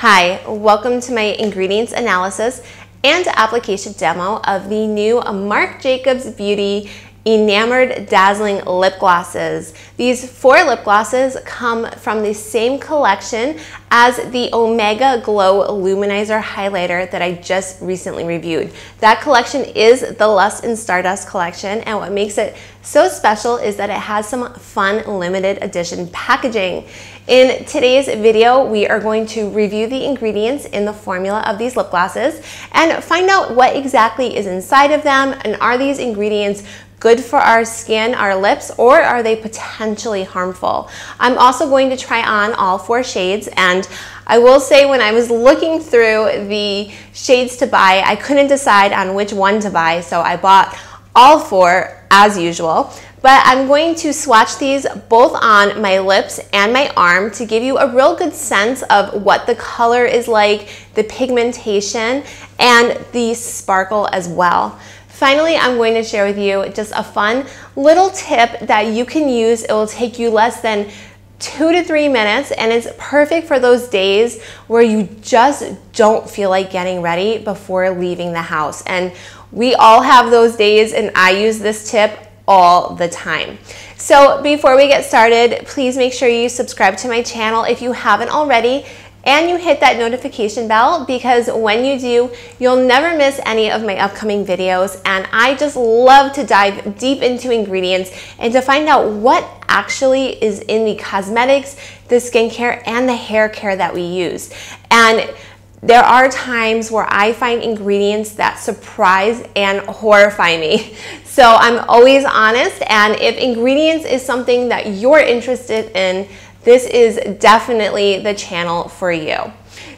Hi, welcome to my ingredients analysis and application demo of the new Marc Jacobs Beauty Enamored Dazzling lip glosses. These 4 lip glosses come from the same collection as the Omega Glow Luminizer highlighter that I just recently reviewed. That collection is the Lust and Stardust collection, and what makes it so special is that it has some fun limited edition packaging. In today's video, we are going to review the ingredients in the formula of these lip glosses and find out what exactly is inside of them, and are these ingredients good for our skin, our lips, or are they potentially harmful? I'm also going to try on all 4 shades, and I will say when I was looking through the shades to buy, I couldn't decide on which one to buy, so I bought all 4 as usual. But I'm going to swatch these both on my lips and my arm to give you a real good sense of what the color is like, the pigmentation, and the sparkle as well. Finally, I'm going to share with you just a fun little tip that you can use. It will take you less than 2 to 3 minutes, and it's perfect for those days where you just don't feel like getting ready before leaving the house. And we all have those days, and I use this tip all the time. So before we get started, please make sure you subscribe to my channel if you haven't already, and you hit that notification bell, because when you do, you'll never miss any of my upcoming videos. And I just love to dive deep into ingredients and to find out what actually is in the cosmetics, the skincare, and the hair care that we use. And there are times where I find ingredients that surprise and horrify me. So I'm always honest, and if ingredients is something that you're interested in, this is definitely the channel for you.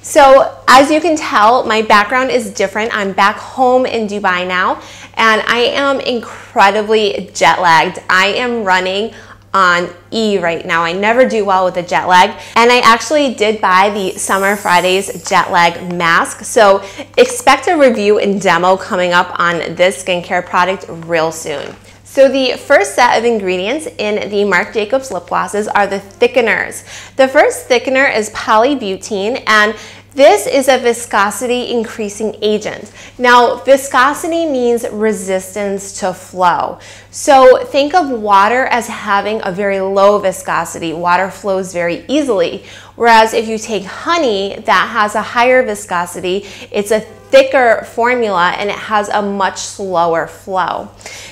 So as you can tell, my background is different. I'm back home in Dubai now, and I am incredibly jet lagged. I am running on E right now. I never do well with the jet lag, and I actually did buy the Summer Fridays jet lag mask, so expect a review and demo coming up on this skincare product real soon. So the first set of ingredients in the Marc Jacobs lip glosses are the thickeners. The first thickener is polybutene, and this is a viscosity increasing agent. Now, viscosity means resistance to flow. So think of water as having a very low viscosity. Water flows very easily. Whereas if you take honey that has a higher viscosity, it's a thicker formula and it has a much slower flow.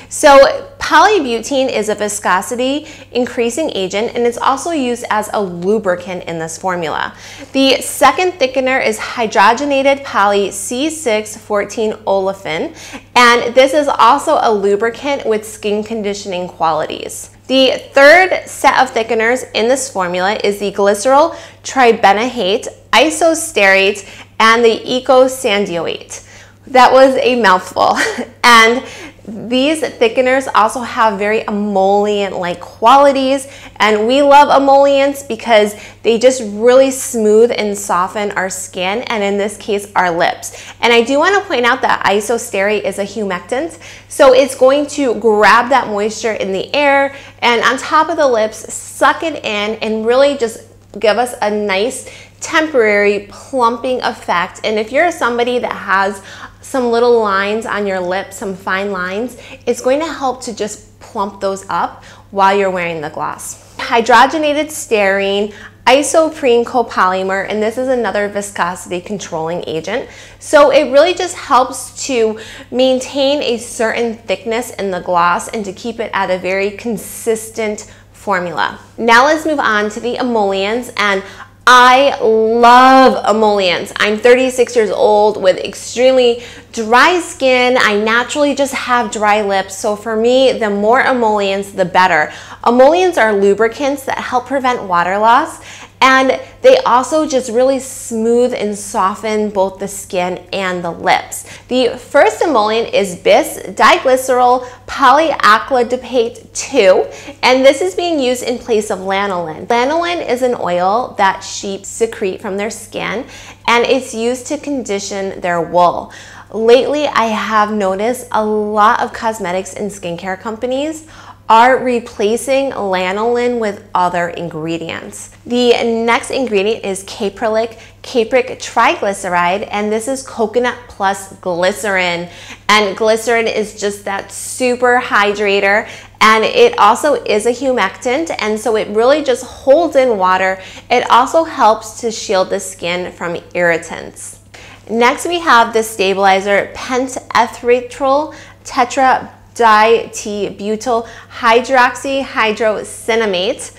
So polybutene is a viscosity increasing agent, and it's also used as a lubricant in this formula. The second thickener is hydrogenated poly C614 olefin, and this is also a lubricant with skin conditioning qualities. The third set of thickeners in this formula is the glyceryl tribenahate, isosterate, and the ecosandioate. That was a mouthful. And these thickeners also have very emollient-like qualities, and we love emollients because they just really smooth and soften our skin, and in this case, our lips. And I do want to point out that isosterate is a humectant, so it's going to grab that moisture in the air and on top of the lips, suck it in, and really just give us a nice temporary plumping effect. And if you're somebody that has some little lines on your lips, some fine lines, it's going to help to just plump those up while you're wearing the gloss. Hydrogenated styrene, isoprene copolymer, and this is another viscosity controlling agent. So it really just helps to maintain a certain thickness in the gloss and to keep it at a very consistent formula. Now let's move on to the emollients, and I love emollients. I'm 36 years old with extremely dry skin. I naturally just have dry lips, so for me, the more emollients, the better. Emollients are lubricants that help prevent water loss, and they also just really smooth and soften both the skin and the lips. The first emollient is bis diglyceryl polyaclidipate 2, and this is being used in place of lanolin. Lanolin is an oil that sheep secrete from their skin, and it's used to condition their wool. Lately, I have noticed a lot of cosmetics and skincare companies are replacing lanolin with other ingredients. The next ingredient is capric triglyceride, and this is coconut plus glycerin. And glycerin is just that super hydrator, and it also is a humectant, and so it really just holds in water. It also helps to shield the skin from irritants. Next, we have the stabilizer pentethyl tetradibutyl hydroxyhydrocinamate.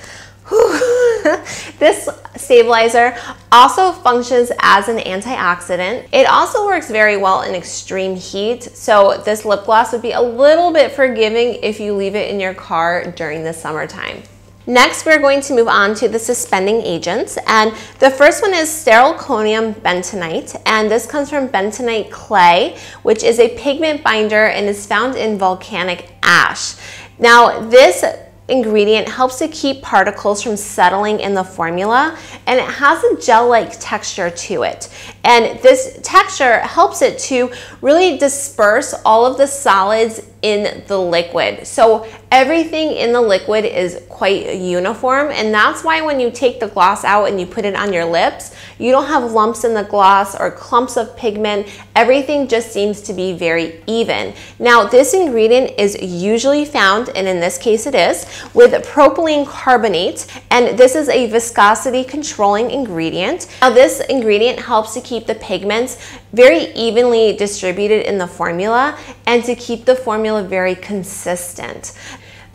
This stabilizer also functions as an antioxidant. It also works very well in extreme heat, so this lip gloss would be a little bit forgiving if you leave it in your car during the summertime. Next, we're going to move on to the suspending agents, and the first one is sterylconium bentonite, and this comes from bentonite clay, which is a pigment binder and is found in volcanic ash. Now, this ingredient helps to keep particles from settling in the formula, and it has a gel-like texture to it. And this texture helps it to really disperse all of the solids in the liquid. So everything in the liquid is quite uniform, and that's why when you take the gloss out and you put it on your lips, you don't have lumps in the gloss or clumps of pigment. Everything just seems to be very even. Now, this ingredient is usually found, and in this case it is, with propylene carbonate, and this is a viscosity controlling ingredient. Now, this ingredient helps to keep the pigments very evenly distributed in the formula and to keep the formula very consistent.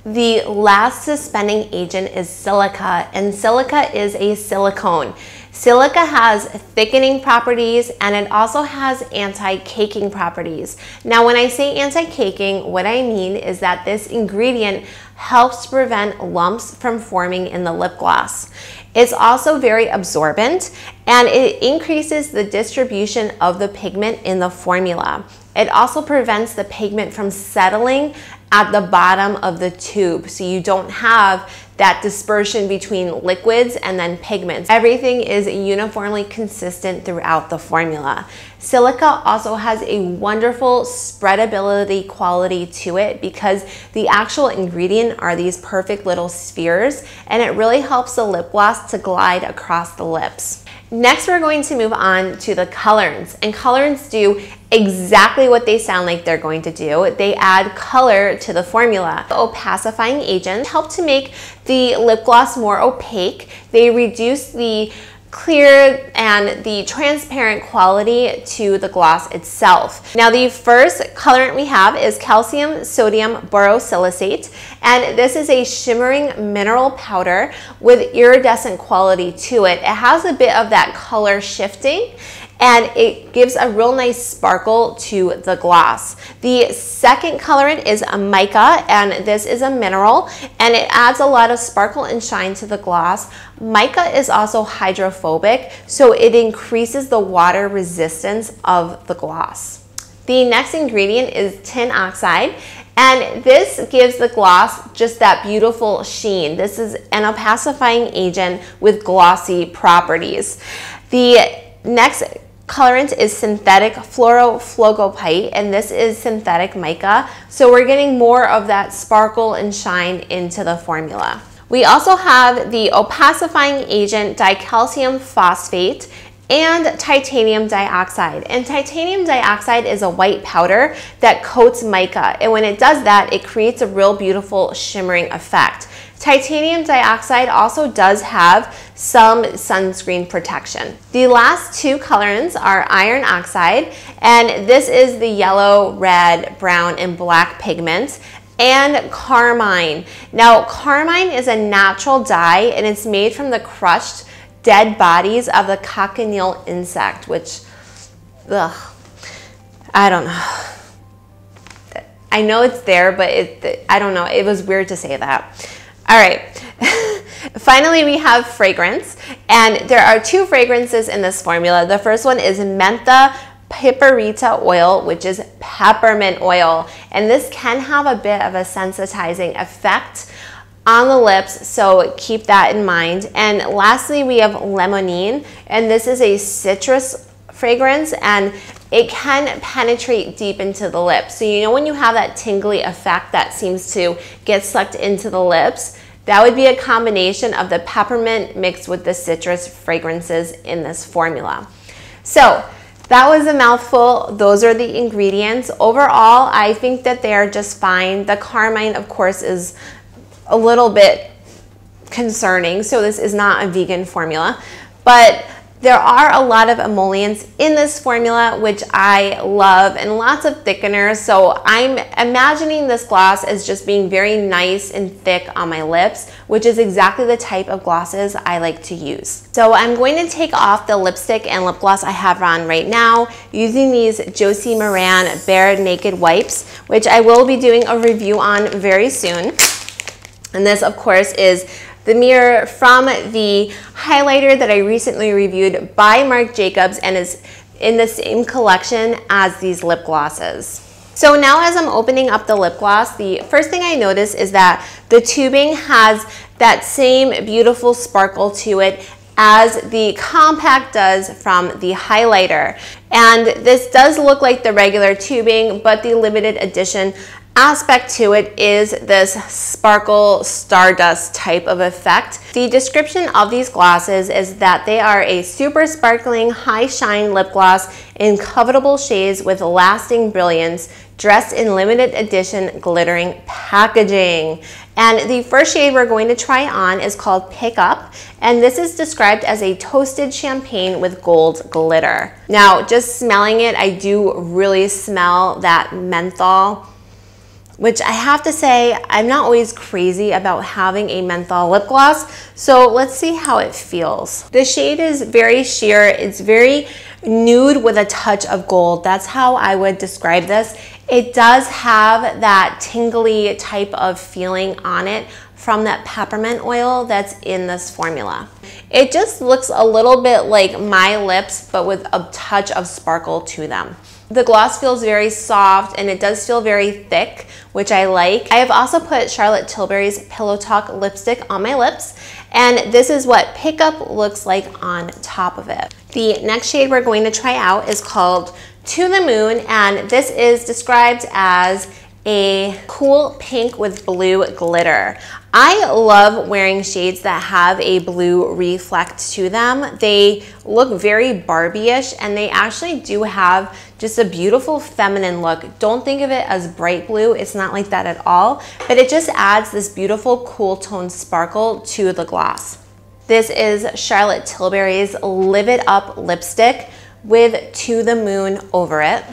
The last suspending agent is silica, and silica is a silicone. Silica has thickening properties, and it also has anti-caking properties. Now, when I say anti-caking, what I mean is that this ingredient helps to prevent lumps from forming in the lip gloss. It's also very absorbent, and it increases the distribution of the pigment in the formula. It also prevents the pigment from settling at the bottom of the tube, so you don't have that dispersion between liquids and then pigments. Everything is uniformly consistent throughout the formula. Silica also has a wonderful spreadability quality to it because the actual ingredient are these perfect little spheres, and it really helps the lip gloss to glide across the lips. Next, we're going to move on to the colorants, and colorants do exactly what they sound like they're going to do. They add color to the formula. The opacifying agents help to make the lip gloss more opaque. They reduce the clear and the transparent quality to the gloss itself. Now, the first colorant we have is calcium sodium borosilicate, and this is a shimmering mineral powder with iridescent quality to it. It has a bit of that color shifting, and it gives a real nice sparkle to the gloss. The second colorant is a mica, and this is a mineral, and it adds a lot of sparkle and shine to the gloss. Mica is also hydrophobic, so it increases the water resistance of the gloss. The next ingredient is tin oxide, and this gives the gloss just that beautiful sheen. This is an opacifying agent with glossy properties. The next colorant is synthetic fluorophlogophite, and this is synthetic mica, so we're getting more of that sparkle and shine into the formula. We also have the opacifying agent dicalcium phosphate and titanium dioxide. And titanium dioxide is a white powder that coats mica, and when it does that, it creates a real beautiful shimmering effect. Titanium dioxide also does have some sunscreen protection. The last two colorants are iron oxide, and this is the yellow, red, brown, and black pigments, and carmine. Now, carmine is a natural dye, and it's made from the crushed dead bodies of the cochineal insect, which, I don't know. I know it's there, but I don't know. It was weird to say that. All right. Finally, we have fragrance, and there are two fragrances in this formula. The first one is mentha piperita oil, which is peppermint oil, and this can have a bit of a sensitizing effect on the lips, so keep that in mind. And lastly, we have limonene, and this is a citrus fragrance, and it can penetrate deep into the lips. So you know when you have that tingly effect that seems to get sucked into the lips, that would be a combination of the peppermint mixed with the citrus fragrances in this formula. So that was a mouthful. Those are the ingredients. Overall, I think that they're just fine. The carmine, of course, is a little bit concerning, so this is not a vegan formula, but there are a lot of emollients in this formula, which I love, and lots of thickeners. So I'm imagining this gloss as just being very nice and thick on my lips, which is exactly the type of glosses I like to use. So I'm going to take off the lipstick and lip gloss I have on right now using these Josie Maran Bare Naked Wipes, which I will be doing a review on very soon. And this, of course, is the mirror from the highlighter that I recently reviewed by Marc Jacobs and is in the same collection as these lip glosses. So now as I'm opening up the lip gloss, the first thing I notice is that the tubing has that same beautiful sparkle to it as the compact does from the highlighter. And this does look like the regular tubing, but the limited edition aspect to it is this sparkle stardust type of effect. The description of these glosses is that they are a super sparkling high shine lip gloss in covetable shades with lasting brilliance, dressed in limited edition glittering packaging. And the first shade we're going to try on is called Pick Up, and this is described as a toasted champagne with gold glitter. Now, just smelling it, I do really smell that menthol, which I have to say, I'm not always crazy about having a menthol lip gloss, so let's see how it feels. The shade is very sheer, it's very nude with a touch of gold. That's how I would describe this. It does have that tingly type of feeling on it from that peppermint oil that's in this formula. It just looks a little bit like my lips, but with a touch of sparkle to them. The gloss feels very soft and it does feel very thick, which I like. I have also put Charlotte Tilbury's Pillow Talk lipstick on my lips, and this is what Pick Up looks like on top of it. The next shade we're going to try out is called To the Moon, and this is described as a cool pink with blue glitter. I love wearing shades that have a blue reflect to them. They look very Barbie-ish, and they actually do have just a beautiful feminine look. Don't think of it as bright blue. It's not like that at all, but it just adds this beautiful cool tone sparkle to the gloss. This is Charlotte Tilbury's Live It Up lipstick with To the Moon over it.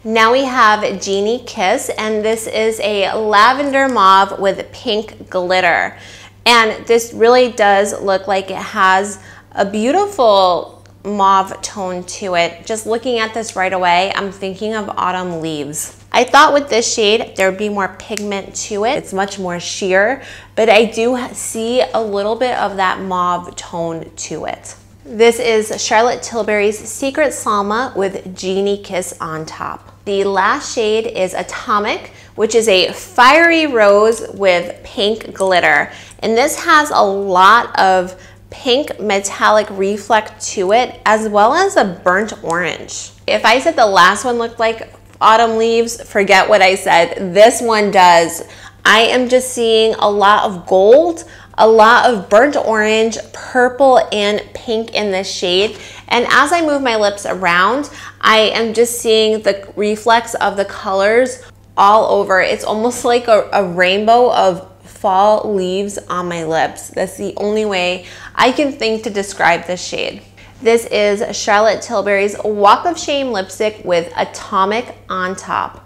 Now we have Genie Kiss, and this is a lavender mauve with pink glitter. And this really does look like it has a beautiful mauve tone to it. Just looking at this right away, I'm thinking of autumn leaves. I thought with this shade there would be more pigment to it. It's much more sheer, but I do see a little bit of that mauve tone to it. This is Charlotte Tilbury's Secret Salma with Genie Kiss on top. The last shade is Atomic, which is a fiery rose with pink glitter. And this has a lot of pink metallic reflect to it, as well as a burnt orange. If I said the last one looked like autumn leaves, forget what I said. This one does. I am just seeing a lot of gold, a lot of burnt orange, purple, and pink in this shade. And as I move my lips around, I am just seeing the reflex of the colors all over. It's almost like a rainbow of fall leaves on my lips. That's the only way I can think to describe this shade. This is Charlotte Tilbury's Walk of Shame lipstick with Atomic on top.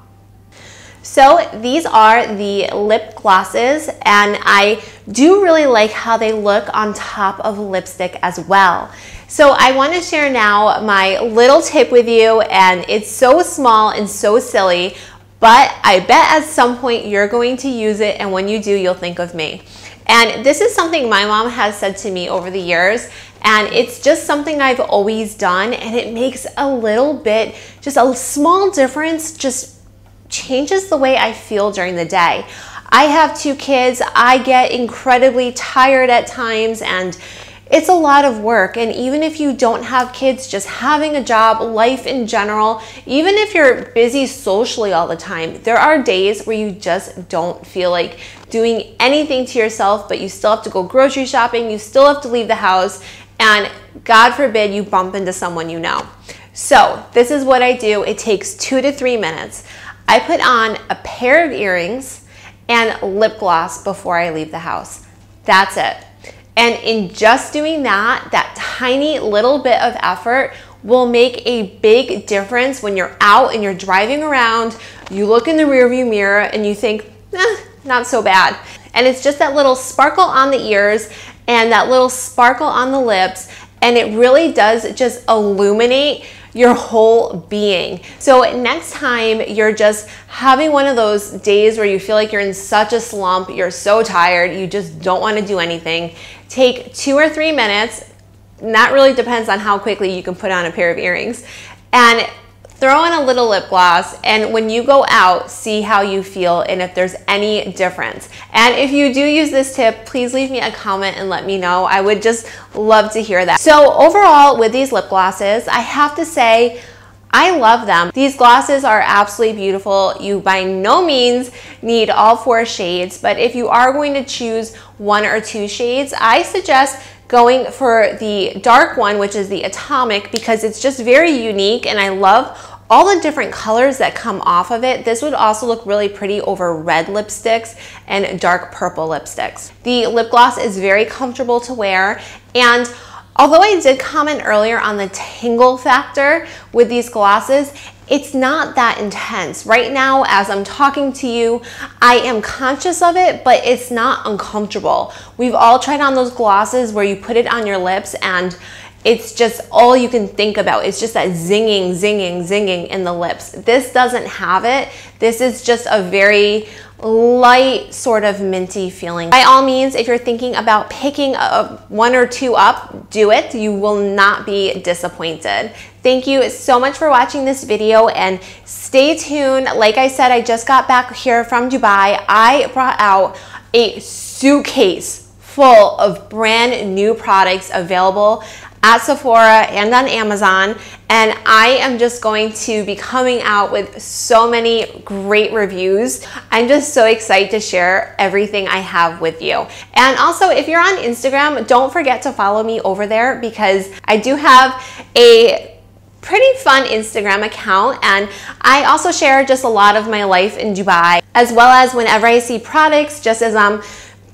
So these are the lip glosses, and I do really like how they look on top of lipstick as well. So I want to share now my little tip with you, and it's so small and so silly, but I bet at some point you're going to use it, and when you do, you'll think of me. And this is something my mom has said to me over the years, and it's just something I've always done, and it makes a little bit, just a small difference, just changes the way I feel during the day. I have 2 kids. I get incredibly tired at times, and It's a lot of work, and even if you don't have kids, just having a job, life in general, even if you're busy socially all the time, there are days where you just don't feel like doing anything to yourself, but you still have to go grocery shopping, you still have to leave the house, and God forbid you bump into someone you know. So this is what I do. It takes 2 to 3 minutes. I put on a pair of earrings and lip gloss before I leave the house. That's it. And in just doing that, that tiny little bit of effort will make a big difference when you're out and you're driving around, you look in the rearview mirror and you think, not so bad. And it's just that little sparkle on the ears and that little sparkle on the lips, and it really does just illuminate your whole being. So next time you're just having one of those days where you feel like you're in such a slump, you're so tired, you just don't want to do anything, take 2 or 3 minutes, and that really depends on how quickly you can put on a pair of earrings, and throw in a little lip gloss, and when you go out, see how you feel and if there's any difference. And if you do use this tip, please leave me a comment and let me know. I would just love to hear that. So overall, with these lip glosses, I have to say, I love them. These glosses are absolutely beautiful. You by no means need all 4 shades, but if you are going to choose 1 or 2 shades, I suggest going for the dark one, which is the Atomic, because it's just very unique, and I love all the different colors that come off of it. This would also look really pretty over red lipsticks and dark purple lipsticks. The lip gloss is very comfortable to wear, and although I did comment earlier on the tingle factor with these glosses, it's not that intense. Right now, as I'm talking to you, I am conscious of it, but it's not uncomfortable. We've all tried on those glosses where you put it on your lips and it's just all you can think about. It's just that zinging, zinging, zinging in the lips. This doesn't have it. This is just a very light sort of minty feeling. By all means, if you're thinking about picking 1 or 2 up, do it. You will not be disappointed. Thank you so much for watching this video, and stay tuned. Like I said, I just got back here from Dubai. I brought out a suitcase full of brand new products available at Sephora and on Amazon, and I am just going to be coming out with so many great reviews. I'm just so excited to share everything I have with you. And also, if you're on Instagram, don't forget to follow me over there, because I do have a pretty fun Instagram account, and I also share just a lot of my life in Dubai, as well as whenever I see products, just as I'm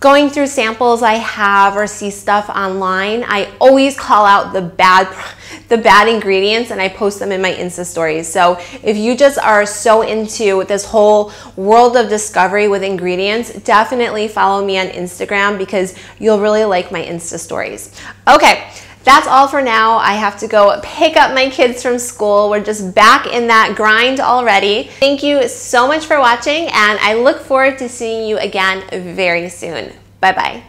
going through samples I have or see stuff online, I always call out the bad ingredients, and I post them in my Insta stories. So if you just are so into this whole world of discovery with ingredients, definitely follow me on Instagram, because you'll really like my Insta stories. Okay. That's all for now. I have to go pick up my kids from school. We're just back in that grind already. Thank you so much for watching, and I look forward to seeing you again very soon. Bye-bye.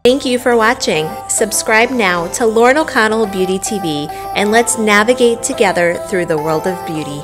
Thank you for watching. Subscribe now to Lauren O'Connell Beauty TV, and let's navigate together through the world of beauty.